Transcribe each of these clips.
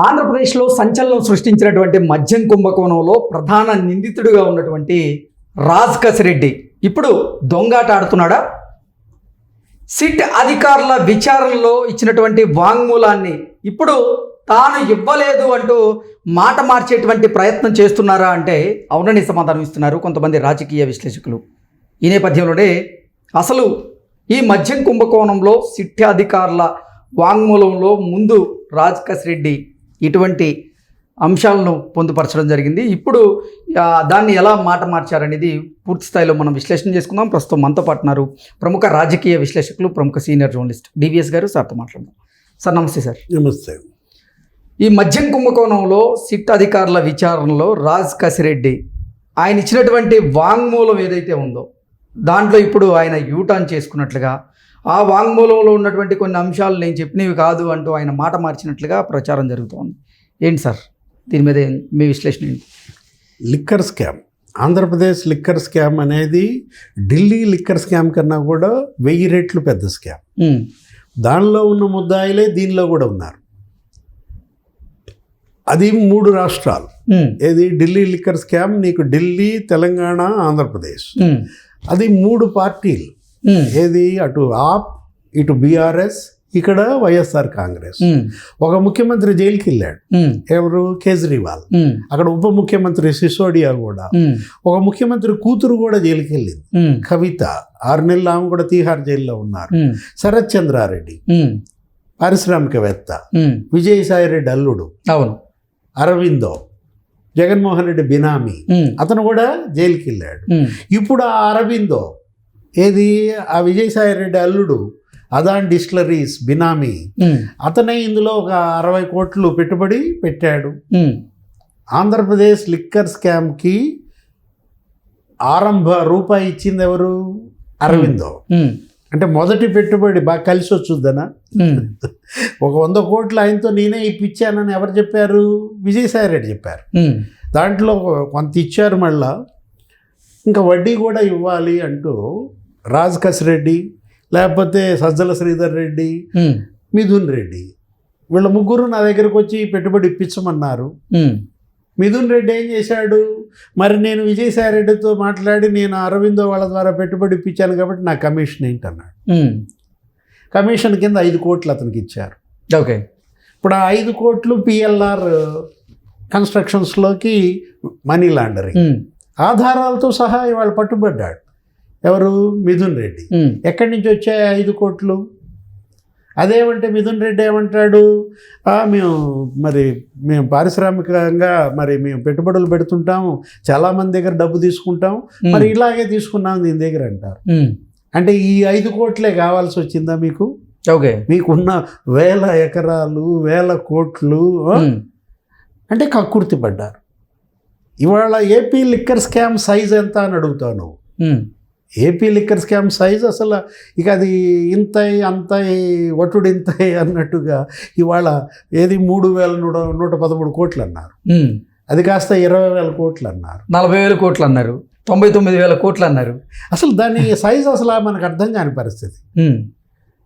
ఆంధ్రప్రదేశ్లో సంచలనం సృష్టించినటువంటి మద్యం కుంభకోణంలో ప్రధాన నిందితుడిగా ఉన్నటువంటి రాజ్ కసిరెడ్డి ఇప్పుడు దొంగాట ఆడుతున్నాడా? సిట్ అధికారుల విచారణలో ఇచ్చినటువంటి వాంగ్మూలాన్ని ఇప్పుడు తాను ఇవ్వలేదు అంటూ మాట మార్చేటువంటి ప్రయత్నం చేస్తున్నారా అంటే అవునని సమాధానం ఇస్తున్నారు కొంతమంది రాజకీయ విశ్లేషకులు. ఈ నేపథ్యంలోనే అసలు ఈ మద్యం కుంభకోణంలో సిట్ అధికారుల వాంగ్మూలంలో ముందు రాజ్ కసిరెడ్డి ఇటువంటి అంశాలను పొందుపరచడం జరిగింది. ఇప్పుడు దాన్ని ఎలా మాట మార్చారనేది పూర్తి స్థాయిలో మనం విశ్లేషణ చేసుకుందాం. ప్రస్తుతం మనతో పాటున్నారు ప్రముఖ రాజకీయ విశ్లేషకులు, ప్రముఖ సీనియర్ జర్నలిస్ట్ డివిఎస్ గారు. సార్తో మాట్లాడదాం. సార్ నమస్తే. సార్ నమస్తే. ఈ మద్యం కుంభకోణంలో సిట్ అధికారుల విచారణలో రాజ్ కసిరెడ్డి ఆయన ఇచ్చినటువంటి వాంగ్మూలం ఏదైతే ఉందో దాంట్లో ఇప్పుడు ఆయన యూటర్న్ చేసుకున్నట్లుగా, ఆ వాంగ్మూలంలో ఉన్నటువంటి కొన్ని అంశాలు నేను చెప్పినవి కాదు అంటూ ఆయన మాట మార్చినట్లుగా ప్రచారం జరుగుతోంది. ఏంటి సార్ దీని మీద మీ విశ్లేషణ ఏంటి? Liquor scam, Andhra Pradesh liquor scam అనేది ఢిల్లీ లిక్కర్ స్కామ్ కన్నా కూడా 1000 రెట్లు పెద్ద స్కామ్. దానిలో ఉన్న ముద్దాయిలే దీనిలో కూడా ఉన్నారు. అది 3 రాష్ట్రాలు. ఏది ఢిల్లీ లిక్కర్ స్కామ్, నీకు ఢిల్లీ, తెలంగాణ, ఆంధ్రప్రదేశ్. అది 3 పార్టీలు. ఏది అటు ఆప్, ఇటు బీఆర్ఎస్, ఇక్కడ వైఎస్ఆర్ కాంగ్రెస్. ఒక ముఖ్యమంత్రి జైలుకి వెళ్ళాడు, ఎవరు? కేజ్రీవాల్. అక్కడ ఉప ముఖ్యమంత్రి సిసోడియా కూడా, ఒక ముఖ్యమంత్రి కూతురు కూడా జైలుకి వెళ్ళింది, కవిత. 6 నెలలు ఆమె కూడా తీహార్ జైల్లో ఉన్నారు. శరత్ చంద్రారెడ్డి పారిశ్రామికవేత్త, విజయసాయిరెడ్డి అల్లుడు, అవును, అరవిందో, జగన్మోహన్ రెడ్డి బినామీ, అతను కూడా జైలుకి వెళ్ళాడు. ఇప్పుడు ఆ అరవిందో ఏది, ఆ విజయసాయిరెడ్డి అల్లుడు అదాన్ డిస్టిలరీస్ బినామీ, అతనే ఇందులో ఒక 60 కోట్లు పెట్టుబడి పెట్టాడు. ఆంధ్రప్రదేశ్ లిక్కర్ స్కామ్కి ఆరంభ రూపాయి ఇచ్చింది ఎవరు? అరవిందో. అంటే మొదటి పెట్టుబడి బాగా కలిసి వచ్చుద్దనా? ఒక 100 కోట్లు ఆయనతో నేనే ఇప్పించానని ఎవరు చెప్పారు? విజయసాయిరెడ్డి చెప్పారు. దాంట్లో కొంత ఇచ్చారు, మళ్ళా ఇంకా వడ్డీ కూడా ఇవ్వాలి అంటూ రాజ్ కసిరెడ్డి, లేకపోతే సజ్జల శ్రీధర్ రెడ్డి, మిథున్ రెడ్డి, వీళ్ళ ముగ్గురు నా దగ్గరకు వచ్చి పెట్టుబడి ఇప్పించమన్నారు. మిథున్ రెడ్డి ఏం చేశాడు? మరి నేను విజయసాయిరెడ్డితో మాట్లాడి నేను అరవిందో వాళ్ళ ద్వారా పెట్టుబడి ఇప్పించాను కాబట్టి నా కమిషన్ ఏంటన్నాడు. కమిషన్ కింద 5 కోట్లు అతనికి ఇచ్చారు. ఓకే. ఇప్పుడు ఆ 5 కోట్లు పిఎల్ఆర్ కన్స్ట్రక్షన్స్లోకి మనీ లాండరింగ్ ఆధారాలతో సహా ఇవాళ పట్టుబడ్డాడు. ఎవరు? మిథున్ రెడ్డి. ఎక్కడి నుంచి వచ్చాయి 5 కోట్లు? అదేమంటే మిథున్ రెడ్డి ఏమంటాడు, మేము పారిశ్రామికంగా మేము పెట్టుబడులు పెడుతుంటాము, చాలామంది దగ్గర డబ్బు తీసుకుంటాం, మరి ఇలాగే తీసుకున్నాం దీని దగ్గర అంటారు. అంటే ఈ 5 కోట్లే కావాల్సి వచ్చిందా మీకు? ఓకే. మీకున్న 1000 ఎకరాలు, 1000 కోట్లు అంటే కక్కుర్తి పడ్డారు. ఇవాళ ఏపీ లిక్కర్ స్కామ్ సైజ్ ఎంత అని అడుగుతావు నువ్వు. ఏపీ లిక్కర్ స్కామ్ సైజ్ అసలు ఇక అది ఇంత అంత వటుడు ఇంత అన్నట్టుగా ఇవాళ ఏది 3,113 కోట్లు అన్నారు, అది కాస్త 20,000 కోట్లు అన్నారు, 40,000 కోట్లు అన్నారు, 99,000 కోట్లు అన్నారు. అసలు దాని సైజ్ అసలు మనకు అర్థం కాని పరిస్థితి.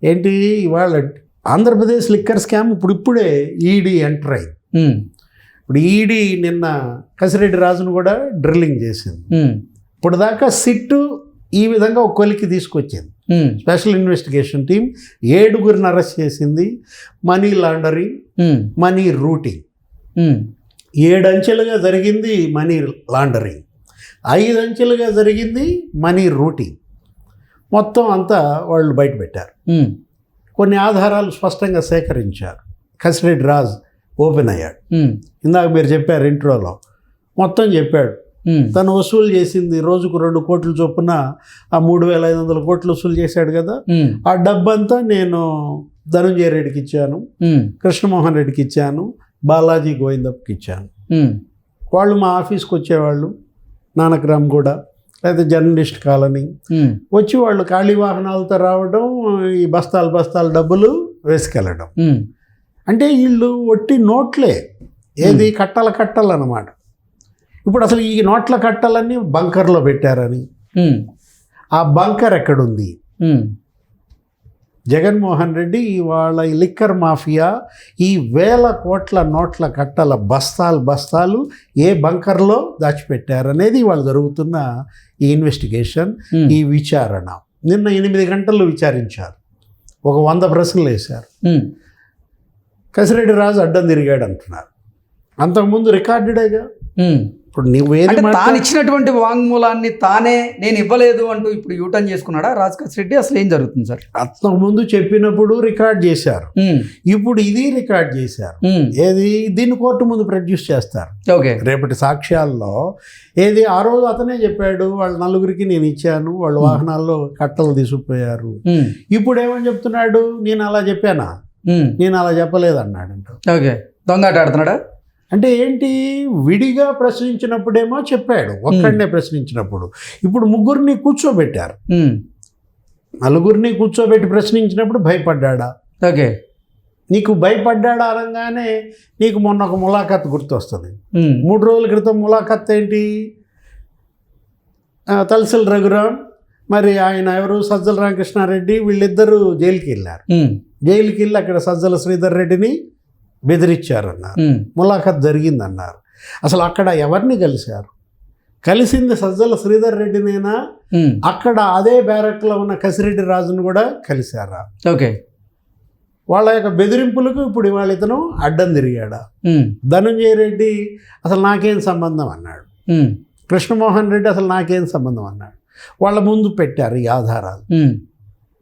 ఏంటి ఇవాళ ఆంధ్రప్రదేశ్ లిక్కర్ స్కామ్ ఇప్పుడే ఈడీ ఎంటర్ అయింది. ఇప్పుడు ఈడీ నిన్న కసిరెడ్డి రాజును కూడా డ్రిల్లింగ్ చేసింది. ఇప్పుడు దాకా సిట్టు ఈ విధంగా ఒక కొలికి తీసుకొచ్చింది. స్పెషల్ ఇన్వెస్టిగేషన్ టీం 7గురిని అరెస్ట్ చేసింది. మనీ లాండరింగ్, మనీ రూటింగ్, 7 అంచెలుగా జరిగింది మనీ లాండరింగ్, 5 అంచెలుగా జరిగింది మనీ రూటింగ్. మొత్తం అంతా వాళ్ళు బయట పెట్టారు. కొన్ని ఆధారాలు స్పష్టంగా సేకరించారు. కసిరెడ్డి రాజ్ ఓపెన్ అయ్యాడు. ఇందాక మీరు చెప్పారు ఇంట్రోలో, మొత్తం చెప్పాడు. తను వసూలు చేసింది రోజుకు 2 కోట్ల చొప్పున ఆ 3,500 కోట్లు వసూలు చేశాడు కదా, ఆ డబ్బంతా నేను ధనంజయ రెడ్డికి ఇచ్చాను, కృష్ణమోహన్ రెడ్డికి ఇచ్చాను, బాలాజీ గోవిందప్పకి ఇచ్చాను. వాళ్ళు మా ఆఫీస్కి వచ్చేవాళ్ళు, నానక్రామ్ కూడా, లేదా జర్నలిస్ట్ కాలనీ వచ్చి వాళ్ళు ఖాళీ వాహనాలతో రావడం, ఈ బస్తాలు డబ్బులు వేసుకెళ్ళడం. అంటే వీళ్ళు ఒట్టి నోట్లే, ఏది కట్టలన్నమాట. ఇప్పుడు అసలు ఈ నోట్ల కట్టలన్నీ బంకర్లో పెట్టారని, ఆ బంకర్ ఎక్కడుంది? జగన్మోహన్ రెడ్డి ఇవాళ ఈ లిక్కర్ మాఫియా ఈ వేల కోట్ల నోట్ల కట్టల బస్తాలు ఏ బంకర్లో దాచిపెట్టారనేది ఇవాళ జరుగుతున్న ఈ ఇన్వెస్టిగేషన్, ఈ విచారణ. నిన్న 8 గంటలు విచారించారు, ఒక 100 ప్రశ్నలు వేశారు. కసిరెడ్డి రాజు అడ్డం తిరిగాడు అంటున్నారు. అంతకుముందు రికార్డెడేగా. ఇప్పుడు నువ్వేది తాను ఇచ్చినటువంటి వాంగ్మూలాన్ని తానే నేను ఇవ్వలేదు అంటూ ఇప్పుడు యూటర్న్ చేసుకున్నాడా రాజకేశ్ రెడ్డి? అసలు ఏం జరుగుతుంది సార్? అంతకుముందు చెప్పినప్పుడు రికార్డ్ చేశారు, ఇప్పుడు ఇది రికార్డ్ చేశారు. ఏది దీన్ని కోర్టు ముందు ప్రొడ్యూస్ చేస్తారు. ఓకే, రేపటి సాక్ష్యాల్లో ఏది ఆ రోజు అతనే చెప్పాడు, వాళ్ళ 4గురికి నేను ఇచ్చాను, వాళ్ళు వాహనాల్లో కట్టలు తీసుకుపోయారు. ఇప్పుడు ఏమని చెప్తున్నాడు, నేను అలా చెప్పానా, నేను అలా చెప్పలేదు అన్నాడంట. ఓకే, దొంగాట ఆడుతున్నాడా అంటే ఏంటి? విడిగా ప్రశ్నించినప్పుడేమో చెప్పాడు, ఒక్కడనే ప్రశ్నించినప్పుడు. ఇప్పుడు 3గురిని కూర్చోబెట్టారు, 4గురిని కూర్చోబెట్టి ప్రశ్నించినప్పుడు భయపడ్డా? ఓకే, నీకు భయపడ్డా అనగానే నీకు మొన్న ఒక ములాఖత్ గుర్తొస్తుంది. 3 రోజుల క్రితం ములాఖత్ ఏంటి? తలసిల రఘురాం మరి ఆయన ఎవరు సజ్జల రామకృష్ణారెడ్డి వీళ్ళిద్దరూ జైలుకి వెళ్ళారు. జైలుకి వెళ్ళి అక్కడ సజ్జల శ్రీధర్ రెడ్డిని బెదిరించారన్నారు, ములాఖత్ జరిగిందన్నారు. అసలు అక్కడ ఎవరిని కలిశారు? కలిసింది సజ్జల శ్రీధర్ రెడ్డినేనా? అక్కడ అదే బ్యారక్లో ఉన్న కసిరెడ్డి రాజును కూడా కలిశారా? ఓకే, వాళ్ళ యొక్క బెదిరింపులకు ఇప్పుడు ఇవాళ ఇతను అడ్డం తిరిగాడా? ధనంజయ రెడ్డి అసలు నాకేం సంబంధం అన్నాడు, కృష్ణమోహన్ రెడ్డి అసలు నాకేం సంబంధం అన్నాడు. వాళ్ళ ముందు పెట్టారు ఈ ఆధారాలు.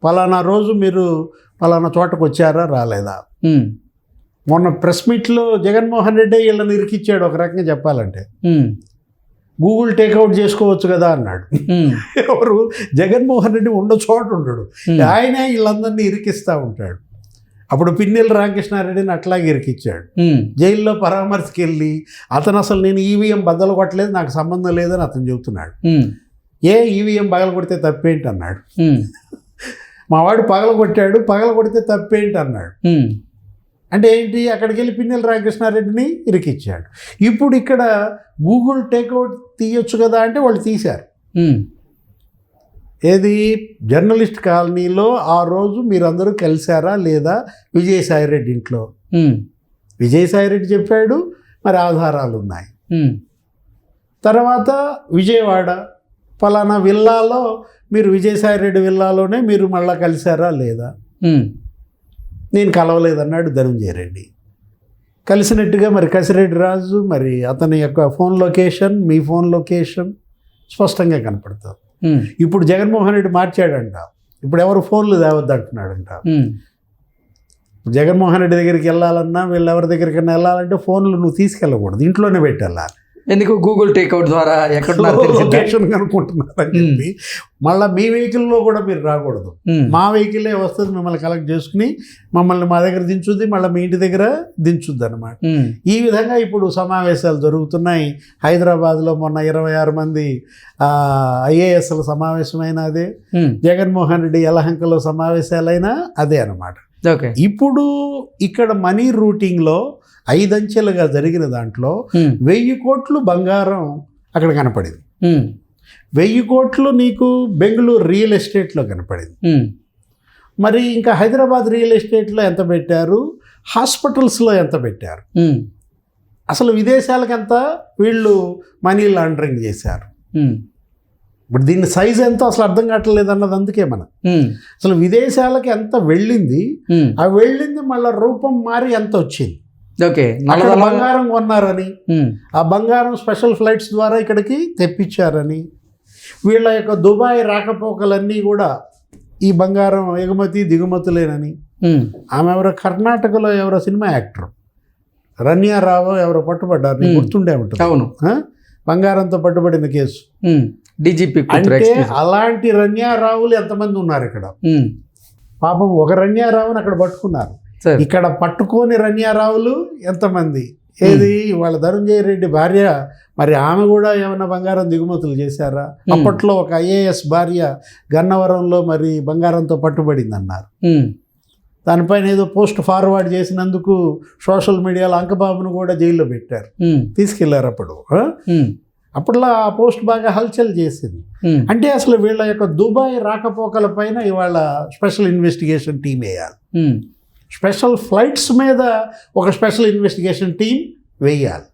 పలానా రోజు మీరు పలానా చోటకు వచ్చారా రాలేదా? మొన్న ప్రెస్ మీట్లో జగన్మోహన్ రెడ్డి వీళ్ళని ఇరికిచ్చాడు, ఒక రకంగా చెప్పాలంటే. గూగుల్ టేక్అవుట్ చేసుకోవచ్చు కదా అన్నాడు. ఎవరు? జగన్మోహన్ రెడ్డి ఉన్న చోట ఉండడు, ఆయనే వీళ్ళందరినీ ఇరికిస్తూ ఉంటాడు. అప్పుడు పిన్నెల్లి రామకృష్ణారెడ్డిని అట్లాగే ఇరికిచ్చాడు. జైల్లో పరామర్శకి వెళ్ళి అతను అసలు నేను ఈవీఎం బద్దలు కొట్టలేదు, నాకు సంబంధం లేదని అతను చెబుతున్నాడు. ఈవీఎం పగల కొడితే తప్పేంటి అన్నాడు. మావాడు పగల కొడితే తప్పేంటి అన్నాడు. అంటే ఏంటి? అక్కడికి వెళ్ళి పిన్నెల్లి రామకృష్ణారెడ్డిని ఇరికిచ్చాడు. ఇప్పుడు ఇక్కడ గూగుల్ టేక్అవుట్ తీయొచ్చు కదా అంటే వాళ్ళు తీశారు. ఏది? జర్నలిస్ట్ కాలనీలో ఆ రోజు మీరందరూ కలిశారా లేదా విజయసాయిరెడ్డి ఇంట్లో? విజయసాయిరెడ్డి చెప్పాడు, మరి ఆధారాలు ఉన్నాయి. తర్వాత విజయవాడ ఫలానా విల్లాలో మీరు విజయసాయిరెడ్డి విల్లాలోనే మీరు మళ్ళీ కలిశారా లేదా? నేను కలవలేదన్నాడు ధనంజయ రెడ్డి. కలిసినట్టుగా మరి కసిరెడ్డి రాజు మరి అతని యొక్క ఫోన్ లొకేషన్, మీ ఫోన్ లొకేషన్ స్పష్టంగా కనపడుతుంది. ఇప్పుడు జగన్మోహన్ రెడ్డి మార్చాడంట, ఇప్పుడు ఎవరు ఫోన్లు తేవద్దు అంటున్నాడంట. జగన్మోహన్ రెడ్డి దగ్గరికి వెళ్ళాలన్నా వీళ్ళెవరి దగ్గరికైనా వెళ్ళాలంటే ఫోన్లు నువ్వు తీసుకెళ్ళకూడదు, ఇంట్లోనే పెట్టి వెళ్ళాలి. ఎందుకు? గూగుల్ టేక్అవుట్ ద్వారా ఎక్కడ లొకేషన్ కనుక్కుంటున్నారని చెప్పి. మళ్ళీ మీ వెహికల్లో కూడా మీరు రాకూడదు, మా వెహికల్లే వస్తుంది, మిమ్మల్ని కలెక్ట్ చేసుకుని మమ్మల్ని మా దగ్గర దించుద్ది, మళ్ళీ మీ ఇంటి దగ్గర దించుద్ది అనమాట. ఈ విధంగా ఇప్పుడు సమావేశాలు జరుగుతున్నాయి. హైదరాబాద్లో మొన్న 26 మంది ఐఏఎస్ల సమావేశమైనా అదే, జగన్మోహన్ రెడ్డి యలహంకలో సమావేశాలైనా అదే అనమాట. ఇప్పుడు ఇక్కడ మనీ రూటింగ్లో 5 అంచెలుగా జరిగిన దాంట్లో 1000 కోట్లు బంగారం అక్కడ కనపడింది, 1000 కోట్లు నీకు బెంగళూరు రియల్ ఎస్టేట్లో కనపడింది. మరి ఇంకా హైదరాబాద్ రియల్ ఎస్టేట్లో ఎంత పెట్టారు, హాస్పిటల్స్లో ఎంత పెట్టారు, అసలు విదేశాలకు ఎంత వీళ్ళు మనీ లాండరింగ్ చేశారు. ఇప్పుడు దీని సైజ్ ఎంతో అసలు అర్థం కావట్లేదు అన్నది. అందుకే మనం అసలు విదేశాలకు ఎంత వెళ్ళింది, ఆ వెళ్ళింది మళ్ళీ రూపం మారి ఎంత వచ్చింది. అక్కడ బంగారం కొన్నారని, ఆ బంగారం స్పెషల్ ఫ్లైట్స్ ద్వారా ఇక్కడికి తెప్పించారని, వీళ్ళ యొక్క దుబాయ్ రాకపోకలన్నీ కూడా ఈ బంగారం ఎగుమతి దిగుమతులేనని. ఆమె ఎవరో కర్ణాటకలో ఎవరో సినిమా యాక్టర్ రన్యారావు ఎవరో పట్టుబడ్డారు, నీకు గుర్తుండే ఉంటుంది. అవును, బంగారంతో పట్టుబడిన కేసు డీజీపీ. అంటే అలాంటి రన్యారావులు ఎంతమంది ఉన్నారు ఇక్కడ? పాపం ఒక రన్యారావుని అక్కడ పట్టుకున్నారు, ఇక్కడ పట్టుకోని రన్యారావులు ఎంతమంది? ఏది వాళ్ళ ధనంజయ రెడ్డి భార్య, మరి ఆమె కూడా ఏమైనా బంగారం దిగుమతులు చేశారా? అప్పట్లో ఒక ఐఏఎస్ భార్య గన్నవరంలో మరి బంగారంతో పట్టుబడింది అన్నారు. దానిపైన ఏదో పోస్ట్ ఫార్వర్డ్ చేసినందుకు సోషల్ మీడియాలో అంకబాబును కూడా జైల్లో పెట్టారు, తీసుకెళ్లారు. అప్పుడు అప్పట్లో ఆ పోస్ట్ బాగా హల్చల్ చేసింది. అంటే అసలు వీళ్ళ యొక్క దుబాయ్ రాకపోకల పైన ఇవాళ స్పెషల్ ఇన్వెస్టిగేషన్ టీం వేయాలి. స్పెషల్ ఫ్లైట్స్ మీద ఒక స్పెషల్ ఇన్వెస్టిగేషన్ టీం వేయాలి.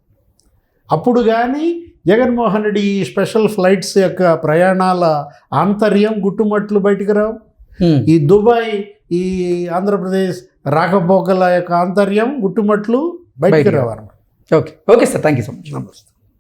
అప్పుడు కానీ జగన్మోహన్ రెడ్డి ఈ స్పెషల్ ఫ్లైట్స్ యొక్క ప్రయాణాల ఆంతర్యం గుట్టుమట్లు బయటకు రావు. ఈ దుబాయ్, ఈ ఆంధ్రప్రదేశ్ రాకపోకల యొక్క ఆంతర్యం గుట్టుమట్లు బయటకు రావు. Okay sir, thank you so much. నమస్తే.